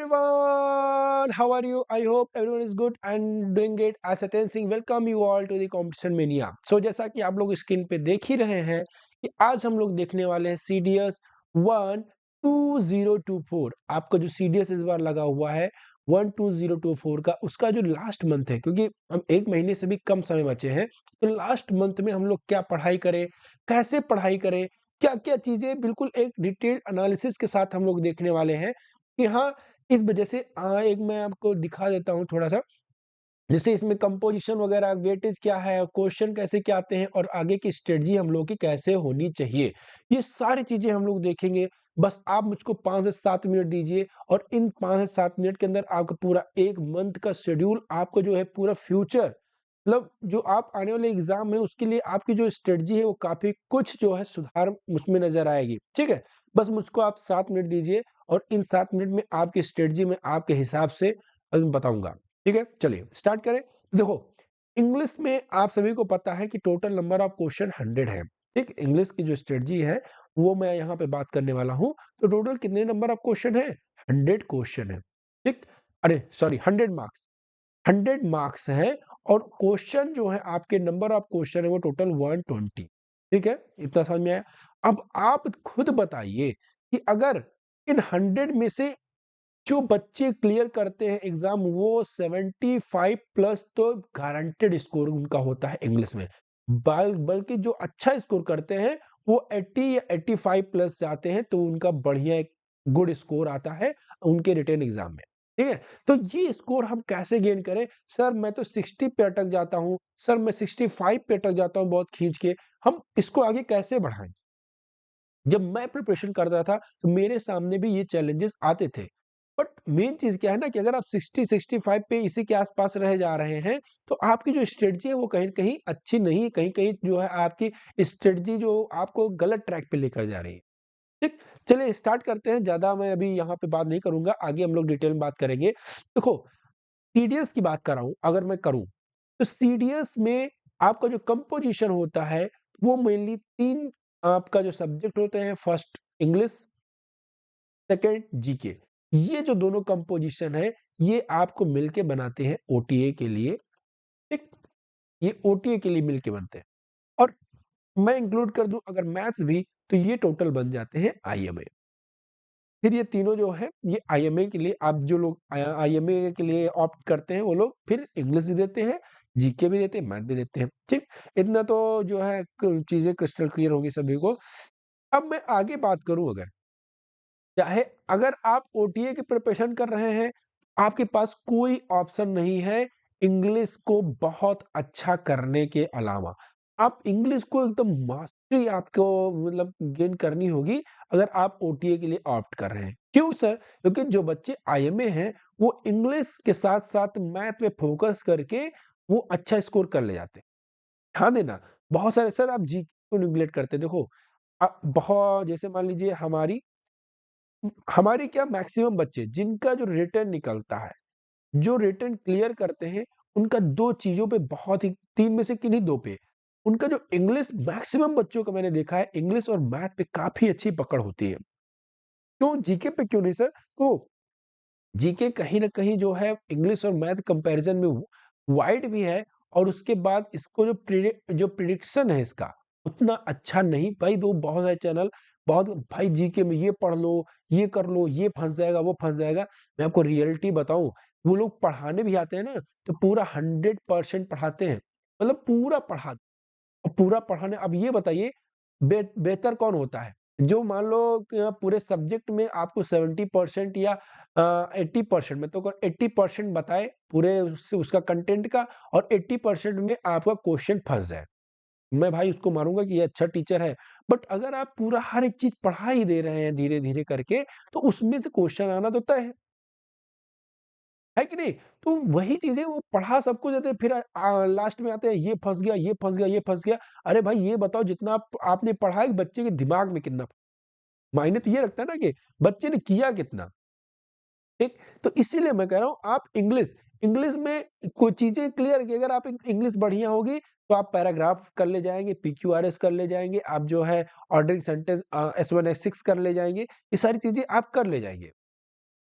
everyone, how are you? I hope everyone is good and doing great. As Satan Singh, welcome you all to the competition mania. So जैसा कि आप लोग screen पे देख ही रहे हैं कि आज हम लोग देखने वाले हैं CDS 12024। आपका जो CDS इस बार लगा हुआ है 12024 का, उसका जो लास्ट मंथ है, क्योंकि हम एक महीने से भी कम समय बचे हैं, तो लास्ट मंथ में हम लोग क्या पढ़ाई करें, कैसे पढ़ाई करें, क्या-क्या चीजें, बिल्कुल एक डिटेल्ड एनालिसिस के साथ हम लोग देखने वाले हैं कि हाँ, इस वजह से एक मैं आपको दिखा देता हूँ थोड़ा-सा, जैसे इसमें कंपोज़िशन वगैरह, वेटेज क्या है, क्वेश्चन कैसे क्या आते हैं और आगे की स्ट्रेटजी हम लोगों की कैसे होनी चाहिए। ये सारी चीज़ें हम लोग देखेंगे। बस आप मुझको 5 से 7 मिनट दीजिए और इन 5 से 7 मिनट के अंदर आपका पूरा 1 मंथ का शेड्यूल, आपका जो है पूरा फ्यूचर, मतलब जो आप आने वाले एग्ज़ाम है उसके लिए आपकी जो स्ट्रेटजी है वो काफ़ी कुछ जो है सुधार मुझमें नज़र आएगी। ठीक है? बस मुझको आप 7 मिनट दीजिए और इन 7 मिनट में आपकी स्ट्रेटजी मैं आपके हिसाब से बताऊँगा। ठीक है? चलिए स्टार्ट करें। देखो, इंग्लिश में आप सभी को पता है कि टोटल नंबर ऑफ क्वेश्चन 100 है। ठीक? इंग्लिश की जो स्ट्रेटजी है वो मैं यहाँ पे बात करने वाला हूँ। तो टोटल कितने नंबर ऑफ क्वेश्चन है? 100 क्वेश्चन है। ठीक? अरे सॉरी, 100 मार्क्स। 100 मार्क्स हैं और क्वेश्चन जो है, आपके नंबर ऑफ क्वेश्चन है वो टोटल 120। ठीक है? इतना समझ में आया? अब आप खुद बताइए कि अगर इन 100 में से जो बच्चे क्लियर करते हैं एग्जाम, वो 75 प्लस तो गारंटेड स्कोर उनका होता है इंग्लिश में। बल्कि जो अच्छा स्कोर करते हैं वो 80 या 85 प्लस जाते हैं, तो उनका बढ़िया एक गुड स्कोर आता है उनके रिटन एग्जाम में। ठीक है? तो ये स्कोर हम कैसे गेन करें? सर मैं तो 60 पे अटक जाता हूँ, सर मैं 65 पे अटक जाता हूँ बहुत खींच के, हम इसको आगे कैसे बढ़ाएं? जब मैं प्रिपरेशन करता था तो मेरे सामने भी ये चैलेंजेस आते थे। बट मेन चीज़ क्या है ना कि अगर आप 60-65 पे इसी के आस-पास रह जा रहे हैं, तो आपकी जो स्ट्रेटजी है वो कहीं न कहीं अच्छी नहीं है, कहीं-कहीं जो है आपकी स्ट्रेटजी जो आपको गलत ट्रैक पे लेकर जा रही है। ठीक? चलिए स्टार्ट करते हैं, ज़्यादा मैं अभी यहाँ पे बात नहीं करूँगा, आगे हम लोग डिटेल में बात करेंगे। देखो, सीडीएस की बात कर रहा हूँ, अगर मैं करूँ, तो सीडीएस में आपका जो कंपोज़िशन होता है, वो मेनली 3 आपका जो सब्जेक्ट होते हैं, फर्स्ट इंग्लिश, सेकंड जीके। ये जो दोनों कंपोज़िशन है, ये आपको मिलके बनाते हैं ओटीए के लिए, ठीक? ये ओटीए के लिए मिलके बनते हैं और मैं इंक्लूड कर दूँ अगर मैथ्स भी, तो ये टोटल बन जाते हैं आईएमए। फिर ये तीनों जो है, ये आईएमए के लिए, आप जो लोग आईएमए के लिए ऑप्ट करते हैं, वो लोग फिर इंग्लिश भी देते हैं, जीके भी देते हैं, मैथ भी देते हैं, ठीक? इतना तो जो है क चीज़ें क्रिस्टल क्लियर होंगी सभी को। अब मैं आगे बात करूँ अगर, चाहे अगर आप ओटीए की प्रिपरेशन कर रहे हैं, आपके पास कोई ऑप्शन नहीं है इंग्लिश को बहुत अच्छा करने के अलावा। आप इंग्लिश को एकदम मास्टरी आपको मतलब गेन करनी होगी अगर आप ओटीए के लिए ऑप्ट कर रहे हैं। क्यों सर? क्योंकि जो बच्चे आईएमए हैं, वो इंग्लिश के साथ-साथ मैथ पे फोकस करके वो अच्छा स्कोर कर ले जाते हैं। ध्यान देना, बहुत सारे सर आप जीके को नेग्लेक्ट करते हैं। देखो, बहुत जैसे मान लीजिए हमारे क्या मैक्सिमम बच्चे जिनका जो रिटर्न निकलता है, जो रिटर्न क्लियर करते हैं, उनका 2 चीज़ों पे बहुत ही, 3 में से किन्हीं 2 पे, उनका जो इंग्लिश, मैक्सिमम बच्चों का मैंने देखा है इंग्लिश और मैथ पे काफ़ी अच्छी पकड़ होती है। क्यों जीके पे क्यों नहीं सर? तो जीके कहीं न कहीं जो है इंग्लिश और मैथ कंपैरिज़न में वाइड भी है और उसके बाद इसको जो प्रिडिक्शन है इसका, उतना अच्छा नहीं। भाई दो बहुत सारे चैनल, बहुत भाई जीके में ये पढ़ लो, ये कर लो, ये फँस जाएगा, वो फँस जाएगा। मैं आपको रियलिटी बताऊँ, वो लोग पढ़ाने भी आते हैं ना, तो पूरा 100% पढ़ाते हैं। मतलब पूरा पूरा पढ़ाने, अब ये बताइए बेहतर कौन होता है? जो मान लो कि पूरे सब्जेक्ट में आपको 70% या 80%, मैं तो कहूँ 80% बताए पूरे उसका कंटेंट का और 80% में आपका क्वेश्चन फँस जाए। मैं भाई उसको मानूँगा कि ये अच्छा टीचर है। बट अगर आप पूरा हर एक चीज़ पढ़ा ही दे रहे हैं धीरे-धीरे करके, तो उसमें से क्वेश्चन आना तो तय है कि नहीं? तो वही चीज़ें वो पढ़ा सबको देते हैं, फिर लास्ट में आते हैं, ये फँस गया, ये फँस गया, ये फँस गया। अरे भाई ये बताओ, जितना आपने पढ़ा है बच्चे के दिमाग में कितना, मायने तो ये रखता है ना कि बच्चे ने किया कितना, ठीक? तो इसीलिए मैं कह रहा हूँ आप इंग्लिश इंग्लिश में कोई चीज़ें क्लियर की, अगर आप इंग्लिश बढ़िया होगी, तो आप पैराग्राफ कर ले जाएँगे, पीक्यूआरएस कर ले जाएँगे, आप जो है ऑर्डरिंग सेंटेंस S1 S6 कर ले जाएँगे, ये सारी चीज़ें आप कर ले जाएँगे।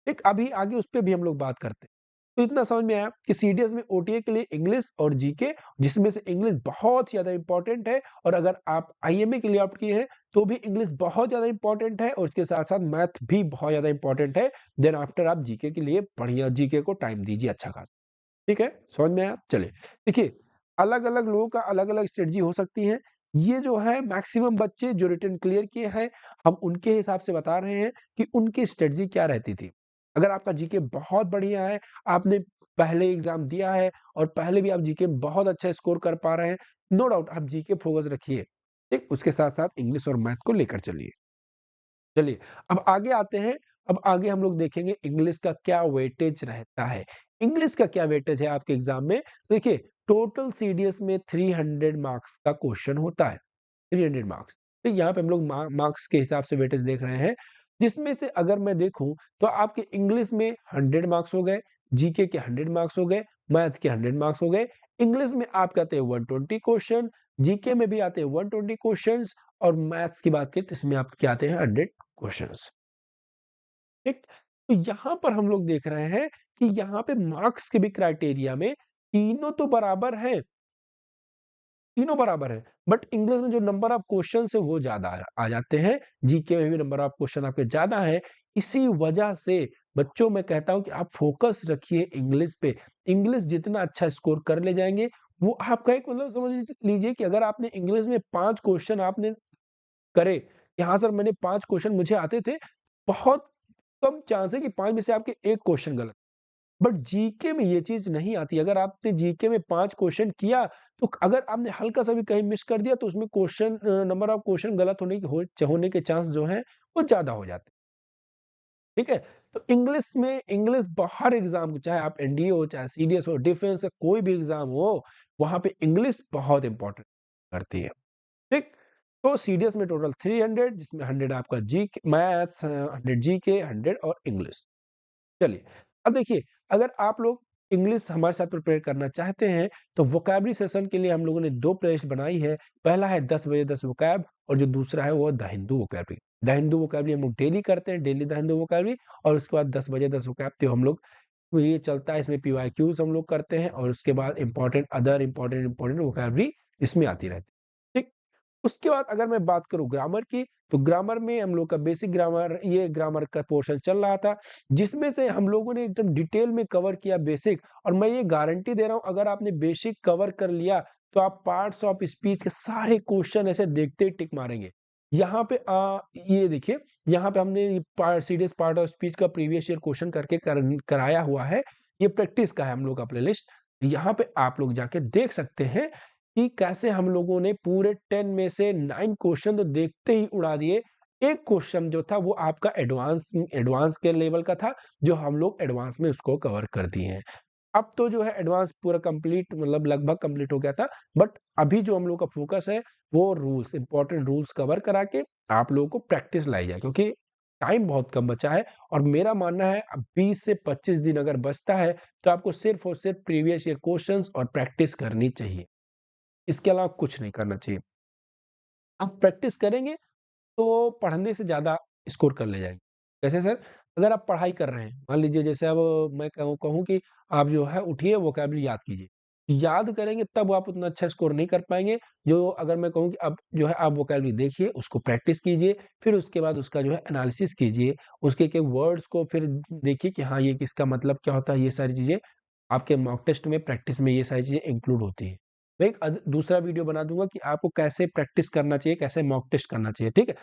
एक अभी आगे उस पे भी हम लोग बात करते हैं। तो इतना समझ में आया कि सीडीएस में ओटीए के लिए इंग्लिश और जीके, जिसमें से इंग्लिश बहुत ज़्यादा इम्पोर्टेंट है, और अगर आप आईएमए के लिए ऑप्ट किए हैं तो भी इंग्लिश बहुत ज़्यादा इम्पोर्टेंट है, और उसके साथ-साथ मैथ भी बहुत ज़्यादा इम्पोर्टेंट है। देन आफ्टर आप जीके के लिए बढ़िया जीके को टाइम दीजिए अच्छा खासा। ठीक है? समझ में आया? चलिए, देखिए अलग-अलग लोगों का अलग-अलग स्ट्रेटजी हो सकती है। ये जो है मैक्सिमम बच्चे जो रिटन क्लियर किए हैं, हम उनके हिसाब से बता रहे हैं कि उनकी स्ट्रेटजी क्या रहती थी। अगर आपका जीके बहुत बढ़िया है, आपने पहले एग्ज़ाम दिया है और पहले भी आप जीके में बहुत अच्छा स्कोर कर पा रहे हैं, नो डाउट आप जीके फोकस रखिए। ठीक? उसके साथ-साथ इंग्लिश और मैथ को लेकर चलिए। चलिए, अब आगे आते हैं। अब आगे हम लोग देखेंगे इंग्लिश का क्या वेटेज रहता है। इंग्लिश का क्या वेटेज है आपके एग्ज़ाम में? देखिए, टोटल सीडीएस में 300 मार्क्स का क्वेश्चन होता है, 300 मार्क्स। तो यहाँ पे हम लोग मार्क्स के हिसाब से वेटेज देख रहे हैं, जिसमें से अगर मैं देखूँ तो आपके इंग्लिश में 100 मार्क्स हो गए, जीके के 100 मार्क्स हो गए, मैथ के 100 मार्क्स हो गए। इंग्लिश में आपके आते हैं 120 क्वेश्चन, जीके में भी आते हैं 120 क्वेश्चंस, और मैथ्स की बात करें तो इसमें आपके आते हैं 100 क्वेश्चंस। ठीक? तो यहाँ पर हम लोग देख रहे हैं कि यहाँ पे मार्क्स के भी क्राइटेरिया में तीनों तो बराबर हैं, तीनों बराबर हैं, बट इंग्लिश में जो नंबर ऑफ क्वेश्चंस है वो ज़्यादा आ जाते हैं, जीके में भी नंबर ऑफ क्वेश्चन आपके ज़्यादा है। इसी वजह से बच्चों मैं कहता हूँ कि आप फोकस रखिए इंग्लिश पे। इंग्लिश जितना अच्छा स्कोर कर ले जाएँगे, वो आपका एक मतलब समझ लीजिए कि अगर आपने इंग्लिश में 5 क्वेश्चन आपने करे, कि हाँ सर मैंने 5 क्वेश्चन मुझे आते थे, बहुत कम चांस है कि 5 में से आपके 1 क्वेश्चन गलत। बट जीके में ये चीज़ नहीं आती। अगर आपने जीके में 5 क्वेश्चन किया, तो अगर आपने हल्का-सा भी कहीं मिस कर दिया तो उसमें नंबर ऑफ क्वेश्चन गलत होने के चांस जो हैं, वो ज़्यादा हो जाते हैं। ठीक है? तो इंग्लिश में इंग्लिश हर एग्ज़ाम चाहे आप एनडीए हो, चाहे सीडीएस हो, डिफेंस का कोई भी एग्ज़ाम हो, वहाँ पे इंग्लिश बहुत इम्पोर्टेंट करती है। ठीक? तो सीडीएस में टोटल 300, जिसमें 100 आपका मैथ्स, 100 जीके, 100 और इंग्लिश। चलिए, अब देखिए अगर आप लोग इंग्लिश हमारे साथ प्रिपेयर करना चाहते हैं, तो वोकैब्युलरी सेशन के लिए हम लोगों ने 2 प्लेलिस्ट बनाई है। पहला है 10 बजे 10 वोकैब, और जो दूसरा है वो the Hindu vocabulary. The Hindu vocabulary हम लोग डेली करते हैं, डेली द हिंदू वोकैब्युलरी, और उसके बाद 10 बजे 10 वोकैब तो हम लोग तो ये चलता है, इसमें पीवाईक्यूज़ हम लोग करते हैं, और उसके बाद इम्पोर्टेंट वोकैब्युलरी इसमें आती रहती है। ठीक? उसके बाद अगर मैं बात करूँ ग्रामर की, तो ग्रामर में हम लोग का बेसिक ग्रामर, ये ग्रामर का पोर्शन चल रहा था, जिसमें से हम लोगों ने एकदम डिटेल में कवर किया बेसिक, और मैं ये गारंटी दे रहा हूँ अगर आपने बेसिक कवर कर लिया, तो आप पार्ट्स ऑफ स्पीच के सारे क्वेश्चन ऐसे देखते ही टिक मारेंगे। यहाँ पे ये देखिए, यहाँ पे हमने सीरियस पार्ट ऑफ स्पीच का प्रीवियस ईयर क्वेश्चन करके कराया हुआ है। ये प्रैक्टिस का है हम लोग का प्लेलिस्ट। यहाँ पे आप लोग जाके देख सकते हैं कि कैसे हम लोगों ने पूरे 10 में से 9 क्वेश्चन तो देखते ही उड़ा दिए। एक क्वेश्चन जो था वो आपका एडवांस एडवांस के लेवल का था, जो हम लोग एडवांस में उसको कवर कर दिए हैं। अब तो जो है एडवांस पूरा कंप्लीट मतलब लगभग कंप्लीट हो गया था, बट अभी जो हम लोग का फोकस है वो रूल्स, इंपॉर्टेंट रूल्स कवर करा के आप लोगों को प्रैक्टिस लाई जाए, क्योंकि टाइम बहुत कम बचा है, और मेरा मानना है अब 20 से 25 दिन अगर बचता है, तो आपको सिर्फ और सिर्फ प्रीवियस ईयर क्वेश्चंस और प्रैक्टिस करनी चाहिए। इसके अलावा कुछ नहीं करना चाहिए। आप प्रैक्टिस करेंगे तो पढ़ने से ज़्यादा स्कोर कर ले जाएँगे। कैसे सर? अगर आप पढ़ाई कर रहे हैं, मान लीजिए जैसे अब मैं कहूँ कहूँ कि आप जो है उठिए वोकैब्युलरी याद कीजिए। याद करेंगे तब आप उतना अच्छा स्कोर नहीं कर पाएँगे, जो अगर मैं कहूँ कि अब जो है आप वोकैब्युलरी देखिए, उसको प्रैक्टिस कीजिए, फिर उसके बाद उसका जो है एनालिसिस कीजिए, उसके के वर्ड्स को फिर देखिए कि हाँ, ये किसका मतलब क्या होता है, ये सारी चीज़ें आपके मॉक टेस्ट में, प्रैक्टिस में ये सारी चीज़ें इंक्लूड होती हैं। मैं एक दूसरा वीडियो बना दूँगा कि आपको कैसे प्रैक्टिस करना चाहिए, कैसे मॉक टेस्ट करना चाहिए, ठीक है?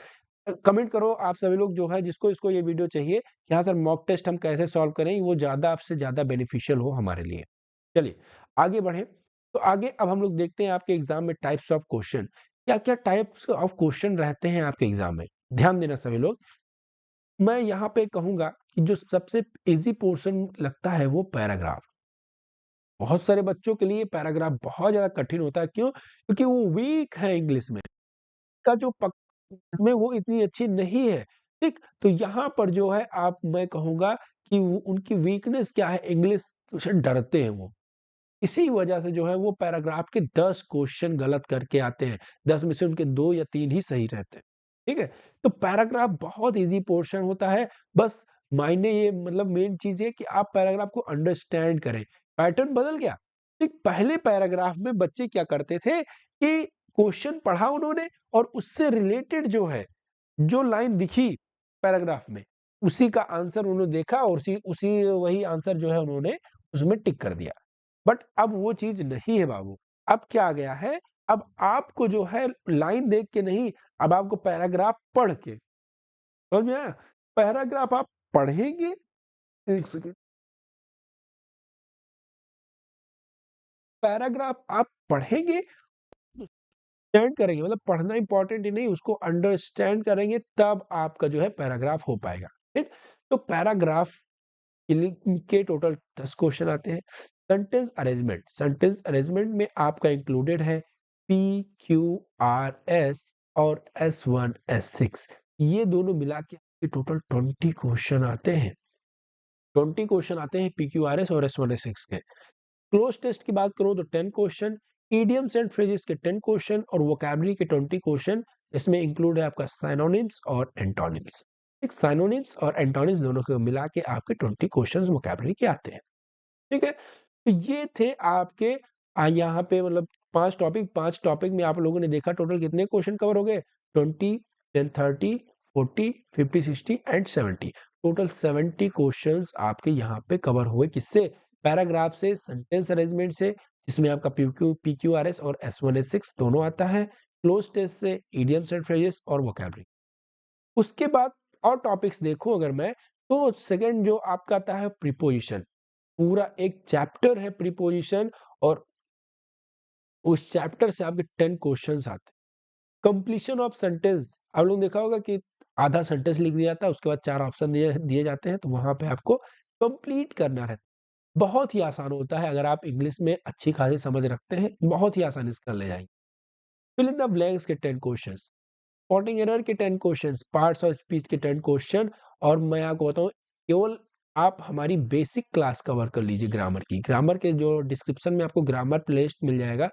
कमेंट करो आप सभी लोग जो है जिसको इसको ये वीडियो चाहिए कि हाँ सर मॉक टेस्ट हम कैसे सॉल्व करें, वो ज़्यादा आपसे ज़्यादा बेनिफिशियल हो हमारे लिए। चलिए, आगे बढ़ें। तो आगे अब हम लोग देखते हैं आपके एग्ज़ाम में टाइप्स ऑफ क्वेश्चन। क्या-क्या टाइप्स ऑफ क्वेश्चन रहते हैं आपके एग्ज़ाम में? ध्यान देना सभी लोग। मैं यहाँ पे कहूँगा कि जो सबसे ईज़ी पोर्शन लगता है वो पैराग्राफ। बहुत सारे बच्चों के लिए पैराग्राफ बहुत ज़्यादा कठिन होता है, क्यों? क्योंकि वो वीक है इंग्लिश में। का जो पक इसमें वो इतनी अच्छी नहीं है, ठीक? तो यहाँ पर जो है आप मैं कहूँगा कि वो उनकी वीकनेस क्या है, इंग्लिश से डरते हैं वो। इसी वजह से जो है वो पैराग्राफ के 10 क्वेश्चन गलत करके आते हैं। 10 में से उनके 2 या 3 ही सही रहते हैं। ठीक है? तो पैराग्राफ बहुत ईज़ी पोर्शन होता है, बस मायने ये मतलब मेन चीज़ ये कि आप पैराग्राफ को अंडरस्टैंड करें। पैटर्न बदल गया। एक पहले पैराग्राफ में बच्चे क्या करते थे कि क्वेश्चन पढ़ा उन्होंने और उससे रिलेटेड जो है, जो लाइन दिखी पैराग्राफ में, उसी का आंसर उन्होंने देखा और उसी उसी वही आंसर जो है उन्होंने उसमें टिक कर दिया। बट अब वो चीज़ नहीं है बाबू। अब क्या आ गया है, अब आपको जो है लाइन देख के नहीं, अब आपको पैराग्राफ पढ़ के, समझ में आया? पैराग्राफ आप पढ़ेंगे, 1 सेकंड, पैराग्राफ आप पढ़ेंगे, अंडरस्टैंड करेंगे, मतलब पढ़ना इंपॉर्टेंट ही नहीं, उसको अंडरस्टैंड करेंगे तब आपका जो है पैराग्राफ हो पाएगा। ठीक? तो पैराग्राफ के टोटल 10 क्वेश्चन आते हैं। सेंटेंस अरेंजमेंट में आपका इंक्लूडेड है पी, क्यू, आर, एस और S1, S6, ये दोनों मिला के टोटल 20 क्वेश्चन आते हैं। 20 क्वेश्चन आते हैं PQRS और S1 S6 के। क्लोज टेस्ट की बात करूं तो 10 क्वेश्चन, इडियम्स एंड फ्रेजेस के 10 क्वेश्चन और वोकैबुलरी के 20 क्वेश्चन। इसमें इंक्लूड है आपका साइनोनिम्स और एंटोनिम्स। एक साइनोनिम्स और एंटोनिम्स दोनों को मिला के आपके 20 क्वेश्चन वोकैबुलरी के आते हैं। ठीक है, तो ये थे आपके यहाँ पे मतलब 5 टॉपिक में आप लोगों ने देखा टोटल कितने क्वेश्चन कवर हो गए, 20, देन 30, 40, 50, 60 एंड 70। टोटल 70 क्वेश्चंस आपके यहाँ पे कवर हुए, किससे? पैराग्राफ से, सेंटेंस अरेंजमेंट से, जिसमें आपका PQRS और S1 S6 दोनों आता है, क्लोज टेस्ट से, इडियम्स एंड फ्रेजेस और वोकैबुलरी। उसके बाद और टॉपिक्स देखूं अगर मैं, तो सेकंड जो आपका आता है प्रीपोजिशन, पूरा एक चैप्टर है प्रीपोजिशन, और उस चैप्टर से आपके 10 क्वेश्चंस आते हैं। कंप्लीशन ऑफ सेंटेंस, आप लोगों ने देखा होगा कि आधा सेंटेंस लिख दिया था, उसके बाद 4 ऑप्शन दिए दिए जाते हैं, तो वहां पे आपको कंप्लीट करना रहता है। बहुत ही आसान होता है, अगर आप इंग्लिश में अच्छी खासी समझ रखते हैं, बहुत ही आसानी से कर ले जाएंगे। फिल इन द ब्लैंक्स के 10 क्वेश्चंस, स्पॉटिंग एरर के 10 क्वेश्चंस, पार्ट्स ऑफ स्पीच के 10 क्वेश्चन। और मैं आपको बताऊं, केवल आप हमारी बेसिक क्लास कवर कर लीजिए ग्रामर की। ग्रामर के जो डिस्क्रिप्शन में आपको ग्रामर प्लेलिस्ट मिल जाएगा,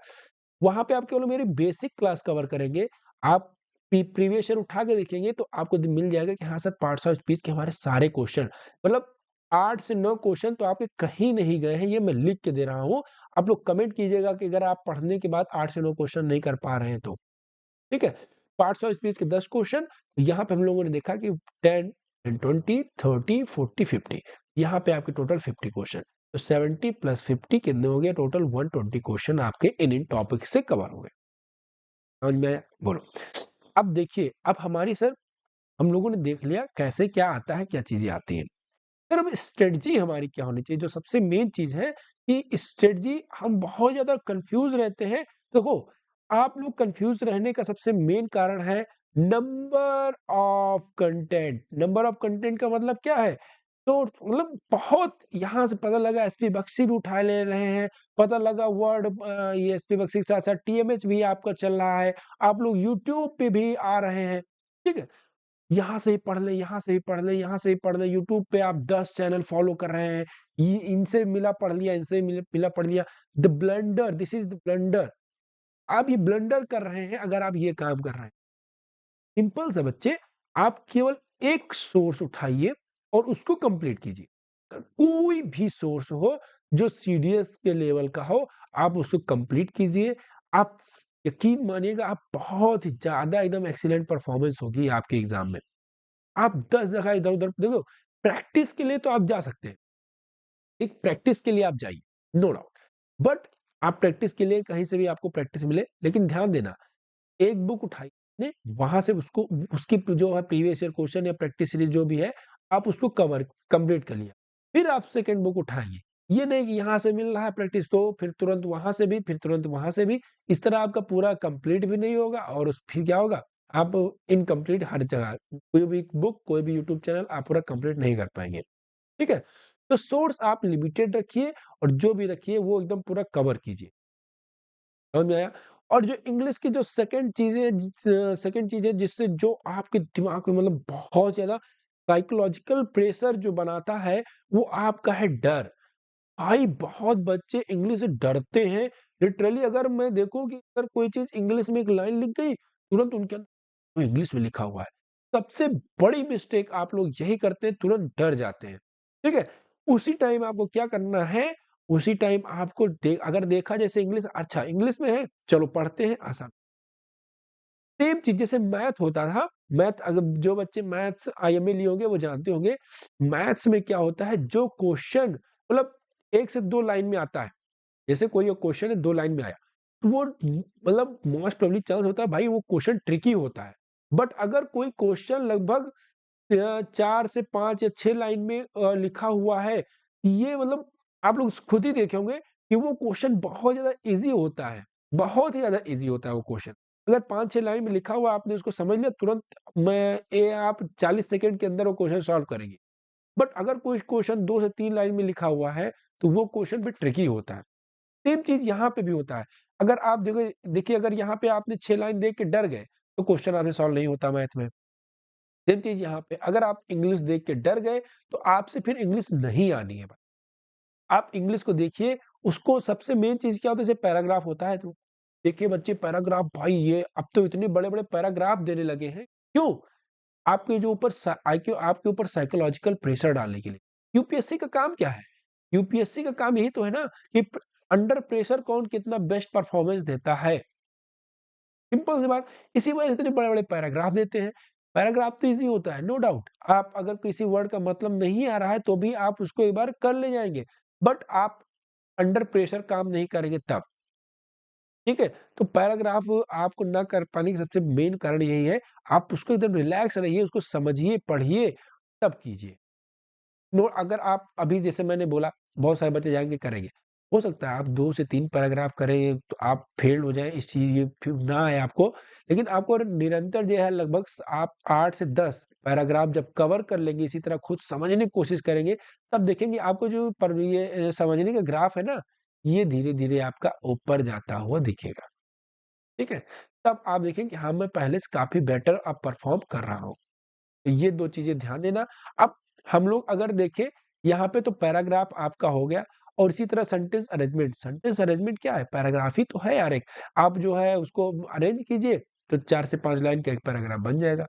वहां पे आप केवल मेरी बेसिक क्लास कवर करेंगे। आप प्रीवियस ईयर उठा के देखेंगे तो आपको मिल जाएगा कि हाँ सर, पार्ट्स ऑफ स्पीच के हमारे सारे क्वेश्चन, मतलब 8 से 9 क्वेश्चन तो आपके कहीं नहीं गए हैं, ये मैं लिख के दे रहा हूँ। आप लोग कमेंट कीजिएगा कि अगर आप पढ़ने के बाद 8 से 9 क्वेश्चन नहीं कर पा रहे हैं तो। ठीक है, पार्ट्स ऑफ स्पीच के 10 क्वेश्चन, यहाँ पे हम लोगों ने देखा कि 10 एंड 20, 30, 40, 50, यहाँ पे आपके टोटल 50 क्वेश्चन। तो 70 प्लस 50 कितने हो गए? टोटल 120 क्वेश्चन आपके इन टॉपिक से कवर हो गए। समझ में आया? बोलो। अब देखिए, अब हमारी सर, हम लोगों ने देख लिया कैसे क्या आता है, क्या चीजें आती हैं। सर अब स्ट्रेटजी हमारी क्या होनी चाहिए? जो सबसे मेन चीज है कि स्ट्रेटजी, हम बहुत ज्यादा कंफ्यूज रहते हैं। देखो, आप लोग कंफ्यूज रहने का सबसे मेन कारण है number of content. Number of content का मतलब क्या है? तो मतलब बहुत यहाँ से पता लगा एसपी बख्शी भी उठा ले रहे हैं, पता लगा वर्ड, ये एसपी बख्शी के साथ साथ टीएमएच भी आपका चल रहा है, आप लोग यूट्यूब पे भी आ रहे हैं। ठीक है, यहाँ से ही पढ़ ले, यहाँ से ही पढ़ ले, यहाँ से ही पढ़ ले, यूट्यूब पे आप 10 चैनल फॉलो कर रहे हैं, ये इनसे मिला पढ़ लिया, इनसे मिला पढ़ लिया। The blunder, this is the blunder. आप ये ब्लंडर कर रहे हैं अगर आप ये काम कर रहे हैं। सिंपल सा बच्चे, आप केवल एक सोर्स उठाइए और उसको कंप्लीट कीजिए। कोई भी सोर्स हो जो सीडीएस के लेवल का हो, आप उसको कंप्लीट कीजिए। आप यकीन मानिएगा, आप बहुत ही ज्यादा एकदम एक्सीलेंट परफॉर्मेंस होगी आपके एग्जाम में। आप 10 जगह इधर-उधर देखो, प्रैक्टिस के लिए तो आप जा सकते हैं। एक प्रैक्टिस के लिए आप जाइए, नो डाउट। बट आप प्रैक्टिस के लिए कहीं से भी आपको प्रैक्टिस मिले, लेकिन ध्यान देना, एक बुक उठाइए, वहां से उसको, उसकी जो है प्रीवियस ईयर क्वेश्चन या प्रैक्टिस सीरीज जो भी है, आप उसको कवर कंप्लीट कर लिया। फिर आप सेकंड बुक उठाएंगे। ये नहीं कि यहाँ से मिल रहा है प्रैक्टिस तो फिर तुरंत वहां से भी, फिर तुरंत वहां से भी। इस तरह आपका पूरा कंप्लीट भी नहीं होगा, और फिर क्या होगा, आप इनकम्प्लीट हर जगह, कोई भी बुक, कोई भी यूट्यूब चैनल आप पूरा कंप्लीट नहीं कर पाएंगे। ठीक है, तो सोर्स आप लिमिटेड रखिए, और जो भी रखिए वो एकदम पूरा कवर कीजिए। समझ में आया? और जो इंग्लिश की जो सेकंड चीज़ है जिससे जो आपके दिमाग में मतलब बहुत ज़्यादा साइकोलॉजिकल प्रेशर जो बनाता है, वो आपका है डर। भाई बहुत बच्चे इंग्लिश से डरते हैं। लिटरली अगर मैं देखूँ कि अगर कोई चीज़ इंग्लिश में एक लाइन लिख गई, तुरंत उनके अंदर इंग्लिश में लिखा हुआ है। सबसे बड़ी मिस्टेक आप लोग यही करते हैं, तुरंत डर जाते हैं, ठीक है? उसी टाइम आपको क्या करना है, उसी टाइम आपको अगर देखा जैसे इंग्लिश अच्छा इंग्लिश में है, चलो पढ़ते हैं आसान। सेम चीज़ जैसे मैथ होता था, मैथ अगर जो बच्चे मैथ्स आईएमए लिए होंगे वो जानते होंगे, मैथ्स में क्या होता है जो क्वेश्चन मतलब 1 से 2 लाइन में आता है, जैसे कोई एक क्वेश्चन है 2 लाइन में आया, तो वो मतलब मोस्ट प्रोबेबली चांस होता है भाई वो क्वेश्चन ट्रिकी होता है। बट अगर कोई क्वेश्चन लगभग 4 से 5 या 6 लाइन में लिखा हुआ है, ये मतलब आप लोग खुद ही देखे होंगे कि वो क्वेश्चन बहुत ज़्यादा ईज़ी होता है, बहुत ही ज़्यादा ईज़ी होता है वो क्वेश्चन। अगर 5-6 लाइन में लिखा हुआ आपने उसको समझ लिया तुरंत मैं ये आप 40 सेकंड के अंदर वो क्वेश्चन सॉल्व करेंगे। बट अगर कोई क्वेश्चन 2 से 3 लाइन में लिखा हुआ है, तो वो क्वेश्चन फिर ट्रिकी होता है। सेम चीज़ यहाँ पे भी होता है। अगर आप देखिए अगर यहाँ पे आपने 6 लाइन देख के डर गए, तो क्वेश्चन आपसे सॉल्व नहीं होता मैथ में। सेम चीज़ यहाँ पे अगर आप इंग्लिश देख के डर गए, तो आपसे फिर इंग्लिश नहीं आनी है भाई। आप इंग्लिश को देखिए, उसको सबसे मेन चीज़ क्या होता है जैसे पैराग्राफ होता है तो देखिए बच्चे पैराग्राफ भाई ये अब तो इतने बड़े-बड़े पैराग्राफ देने लगे हैं। क्यों? आपके जो ऊपर आपके ऊपर साइकोलॉजिकल प्रेशर डालने के लिए। यूपीएससी का काम क्या है? यूपीएससी का काम यही तो है ना कि अंडर प्रेशर कौन कितना बेस्ट परफॉर्मेंस देता है। सिंपल सी बात, इसी वजह से इतने बड़े-बड़े पैराग्राफ देते हैं। पैराग्राफ तो ईज़ी होता है, नो डाउट। आप अगर किसी वर्ड का मतलब नहीं आ रहा है, तो भी आप उसको एक बार कर ले जाएँगे। बट आप अंडर प्रेशर काम नहीं करेंगे तब, ठीक है? तो पैराग्राफ आपको ना कर पाने की सबसे मेन कारण यही है, आप उसको एकदम रिलैक्स रहिए, उसको समझिए, पढ़िए, तब कीजिए। नो अगर आप अभी जैसे मैंने बोला, बहुत सारे बच्चे जाएँगे करेंगे। हो सकता है आप 2 से 3 पैराग्राफ करें तो आप फेल हो जाएँ इस चीज़ ये फिर ना आए आपको। लेकिन आपको अगर निरंतर जो है लगभग आप 8 से 10 पैराग्राफ जब कवर कर लेंगे, इसी तरह खुद समझने की कोशिश करेंगे, तब देखेंगे आपको जो ये समझने का ग्राफ है ना, ये धीरे-धीरे आपका ऊपर जाता हुआ दिखेगा। ठीक है? तब आप देखेंगे कि हाँ, मैं पहले से काफ़ी बेटर अब परफ़ॉर्म कर रहा हूँ। तो ये 2 चीज़ें ध्यान देना। अब हम लोग अगर देखें, यहाँ पे तो पैराग्राफ आपका हो गया और इसी तरह सेंटेंस अरेंजमेंट क्या है? पैराग्राफ ही तो है यार एक। आप जो है उसको अरेंज कीजिए, तो 4 से 5 लाइन का एक पैराग्राफ बन जाएगा।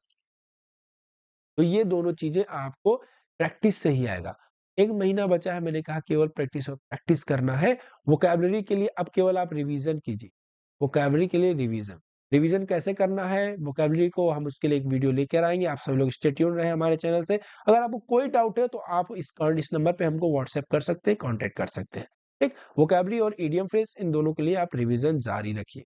तो ये दोनों चीज़ें आपको प्रैक्टिस से ही आएगा। 1 महीना बचा है मैंने कहा केवल प्रैक्टिस और प्रैक्टिस करना है। वोकैब्युलरी के लिए अब केवल आप रिवीज़न कीजिए। वोकैब्युलरी के लिए रिवीज़न। रिवीज़न कैसे करना है वोकैब्युलरी को हम उसके लिए एक वीडियो लेकर आएँगे। आप सभी लोग स्टे ट्यून्ड रहें हमारे चैनल से। अगर आपको कोई डाउट है तो आप इस नंबर पे हमको व्हाट्सएप कर सकते हैं, कॉन्टैक्ट कर सकते हैं। ठीक? वोकैब्युलरी और इडियम फ्रेज़ इन दोनों के लिए आप रिवीज़न जारी रखिए।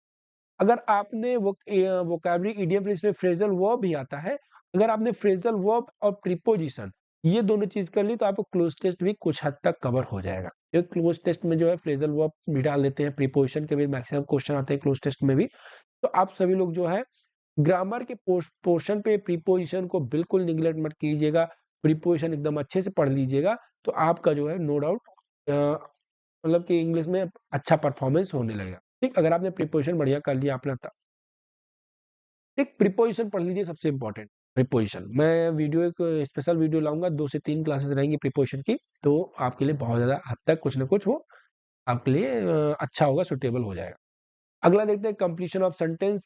अगर आपने वोकैब्युलरी इडियम फ्रेज़ में फ्रेज़ल वर्ब भी आता है। अगर आपने फ्रेज़ल वर्ब और प्रीपोज़िशन ये दोनों चीज़ कर ली तो आपको क्लोज़ टेस्ट भी कुछ हद तक कवर हो जाएगा। एक क्लोज़ टेस्ट में जो है फ्रेज़ल वर्ब भी डाल देते हैं, प्रीपोज़िशन के भी मैक्सिमम क्वेश्चन आते हैं क्लोज़ टेस्ट में भी। तो आप सभी लोग जो है ग्रामर के पोर्शन पे प्रीपोज़िशन को बिल्कुल नेग्लेक्ट मत कीजिएगा। प्रीपोज़िशन एकदम अच्छे से पढ़ लीजिएगा, तो आपका जो है नो डाउट मतलब कि इंग्लिश में अच्छा परफ़ॉर्मेंस होने लगेगा। ठीक? अगर आपने प्रीपोज़िशन बढ़िया कर लिया अपना त एक प्रीपोज़िशन पढ़ लीजिए सबसे इम्पोर्टेंट, प्रीपोज़िशन। मैं वीडियो एक स्पेशल वीडियो लाऊँगा 2 से 3 क्लासेस रहेंगी प्रीपोज़िशन की, तो आपके लिए बहुत ज़्यादा हद तक कुछ न कुछ वो आपके लिए अच्छा होगा, सूटेबल हो जाएगा। अगला देखते हैं कंप्लीशन ऑफ सेंटेंस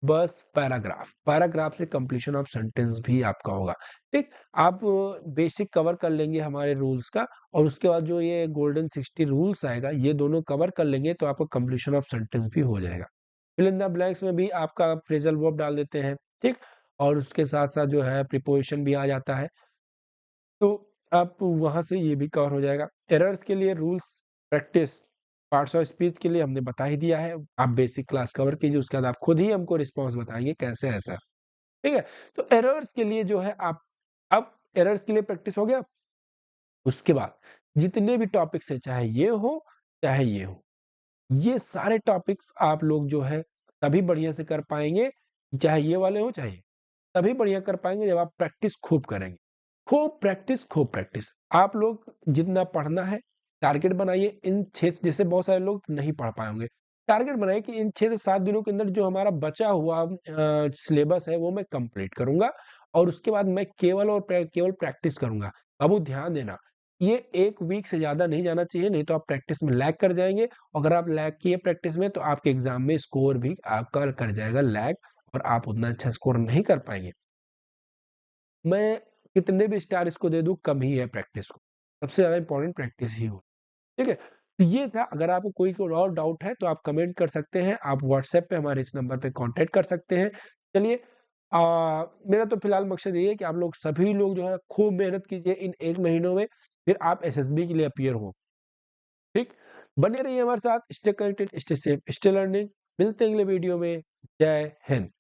बस पैराग्राफ। पैराग्राफ से कंप्लीशन ऑफ सेंटेंस भी आपका होगा, ठीक? आप बेसिक कवर कर लेंगे हमारे रूल्स का और उसके बाद जो ये गोल्डन 60 रूल्स आएगा, ये दोनों कवर कर लेंगे तो आपका कंप्लीशन ऑफ सेंटेंस भी हो जाएगा। फिल इन द ब्लैंक्स में भी आपका फ्रेजल वर्ब डाल देते हैं, ठीक? और उसके साथ-साथ जो है प्रीपोज़िशन भी आ जाता है। तो आप वहाँ से ये भी कवर हो जाएगा। एरर्स के लिए rules, practice, parts of speech के लिए हमने बता ही दिया है। आप बेसिक क्लास कवर कीजिए, उसके बाद आप खुद ही हमको रिस्पॉन्स बताएँगे कैसे ऐसा, ठीक है? तो एरर्स के लिए जो है आप अब एरर्स के लिए प्रैक्टिस हो गया, उसके बाद जितने भी टॉपिक्स हैं, चाहे ये हो, चाहे ये हो, ये सारे टॉपिक्स आप लोग जो है तभी बढ़िया से कर पाएँगे, चाहे ये वाले हों, चाहे ये। तभी बढ़िया कर पाएँगे जब आप प्रैक्टिस खूब करेंगे। खूब प्रैक्टिस, खूब प्रैक्टिस। आप लोग जितना पढ़ना है, टारगेट बनाइए इन 6 जैसे बहुत सारे लोग नहीं पढ़ पाए होंगे। टारगेट बनाइए कि इन 6 से 7 दिनों के अंदर जो हमारा बचा हुआ सिलेबस है वो मैं कंप्लीट करूँगा और उसके बाद मैं केवल प्रैक्टिस करूँगा। अब वो ध्यान देना, ये 1 वीक से ज़्यादा नहीं जाना चाहिए, नहीं तो आप प्रैक्टिस में लैग कर जाएँगे। अगर आप लैग किए प्रैक्टिस में तो आपके एग्ज़ाम में स्कोर भी आपका कर जाएगा लैग और आप उतना अच्छा स्कोर नहीं कर पाएँगे। मैं कितने भी स्टार इसको दे दूँ कम ही है प्रैक्टिस को। सबसे ज़्यादा इम्पोर्टेंट प्रैक्टिस ही हो, ठीक है? तो ये था, अगर आपको कोई और डाउट है तो आप कमेंट कर सकते हैं, आप व्हाट्सएप पे हमारे इस नंबर पे कॉन्टैक्ट कर सकते हैं। चलिए मेरा तो फिलहाल मकसद ये है कि आप लोग सभी लोग जो है खूब मेहनत कीजिए इन 1 महीनों में, फिर आप एसएसबी के लिए अपीयर हो, ठीक? बने रहिए हमारे साथ, stay connected, stay safe, stay learning. मिलते हैं अगले वीडियो में। जय हिंद।